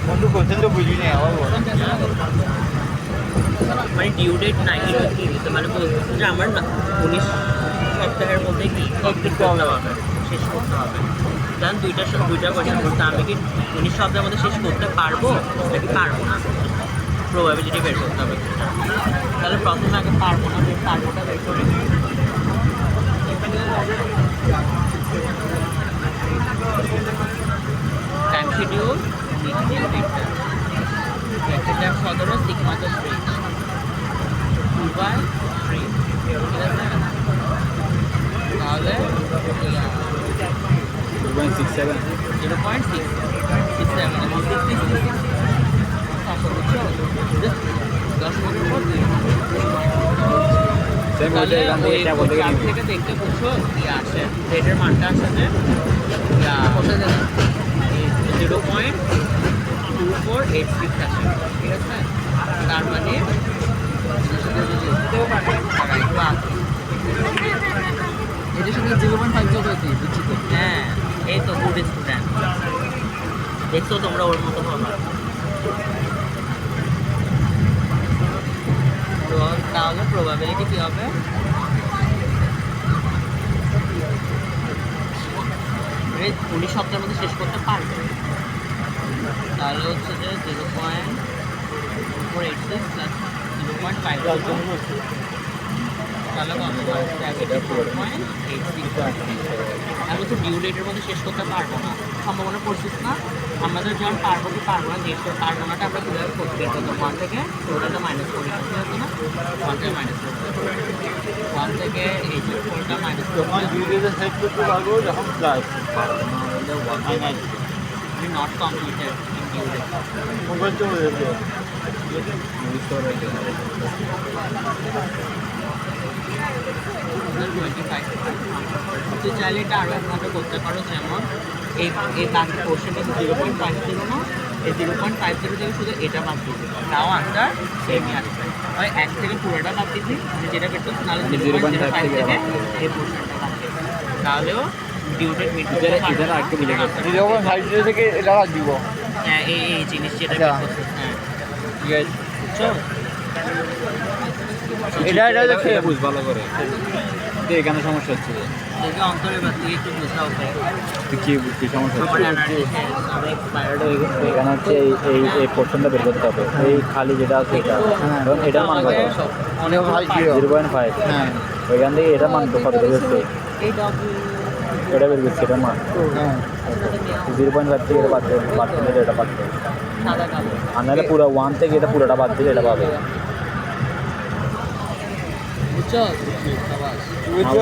বন্ধু কোশ্চেন তো বুঝি না আবার বল। মানে ডিউ ডেট 19 কি দিতে মানে বলতেছে যে আমার 19 সপ্তাহের মধ্যে কি কমপ্লিট করতে হবে, শেষ করতে হবে। দেন দুইটা কোয়েশ্চেন করতে, আমি কি 19 সপ্তাহের মধ্যে শেষ করতে পারবো নাকি পারবো না, প্রবাবিলিটি বের করতে হবে। তাহলে প্রথমে আগে পারবোটা বের করে নিই। টাইম শিডিউল টাইম সদর সিগমা তো 2/3, ঠিক আছে? তাহলে 0.67 0.67 এবং 66 বুঝছো? 10 মিনিটের পর সেম হয়ে যায় এখান থেকে এটা বলতে গেলে থেকে দেখতে বুঝছো কি আসে, রেটের মানটা আসে যে 0.2486 আসে, ঠিক আছে? তার মানে এটার সাথে 0.5 যোগ হয়েছে বুঝছি তো। হ্যাঁ, এই তো গুড স্টুডেন্ট, দেখছো তোমরা ওর মতো ভাবা। তো তাহলে প্রবাবিলিটি কি হবে? এই 19 সপ্তাহের মধ্যে শেষ করতে পারবে, তাহলে হচ্ছে যে 0.486 প্লাস 0.5, তাহলে কত হয়? 4.86। আমি তো ডিউ ডেটের মধ্যে শেষ করতে পারবো না, সম্ভাবনা পড়ছিস না। আমাদের যখন পারবো কি পারবো না, জিনিস পারবো নাটা আমরা কীভাবে করতে পারবো? 1 থেকে টোটালটা মাইনাস করি, ঠিক আছে না? 1 থেকে মাইনাস করতে 1 থেকে এই যে টোটালটা মাইনাস যখন ভিডিওতে সেট করতে পারবো যখন class not completed in due date. Mobile তো হয়ে যাবে। তুই চাইলে এটা আরও একভাবে করতে পারো, যেমন এই বাকি পোর্শনটা 0.50 না, এই 0.50 থেকে শুধু এটা বাদ দিবি, তাও আনসার সেমই আসবে। হয় 1 থেকে পুরোটা বাদ দিবি যেটা বেরতো, নাহলে 0.05 থেকে এই পোর্শনটা বাদ দিবি, তাহলেও ডিউ ডেট মিট করতে পারবে। 0.50 থেকে এটা বাদ দিব। হ্যাঁ, এই জিনিস যেটা আচ্ছা। বের করছিস, হ্যাঁ ঠিক আছে, বুঝছো? এটা দেখে বুঝ ভালো করে যে এখানে সমস্যা হচ্ছে। দেখে অন্তরে বা তুই একটু বোঝাও ভাই। কি সমস্যা আমার এনার্জি শেষ, আমি এক্সপায়ার্ড হয়ে গেছি। এখানে হচ্ছে এই পোর্শনটা বের করতে হবে, এই খালি যেটা আছে এটা, এবং এটার মান কত? অনেক ভাই ছিল। 0.5। হ্যাঁ ওইখান থেকে এটার মান কত বের হচ্ছে? এই ডব্লিউ এটা বের করছে এটার মান হ্যাঁ 0.5 থেকে এটা বাদ দিলে এটা পাচ্ছে। সাদা কালো। আর নাহলে পুরো 1 থেকে এটা পুরোটা বাদ দিলে এটা পাবে। বুঝছো? বুঝছো?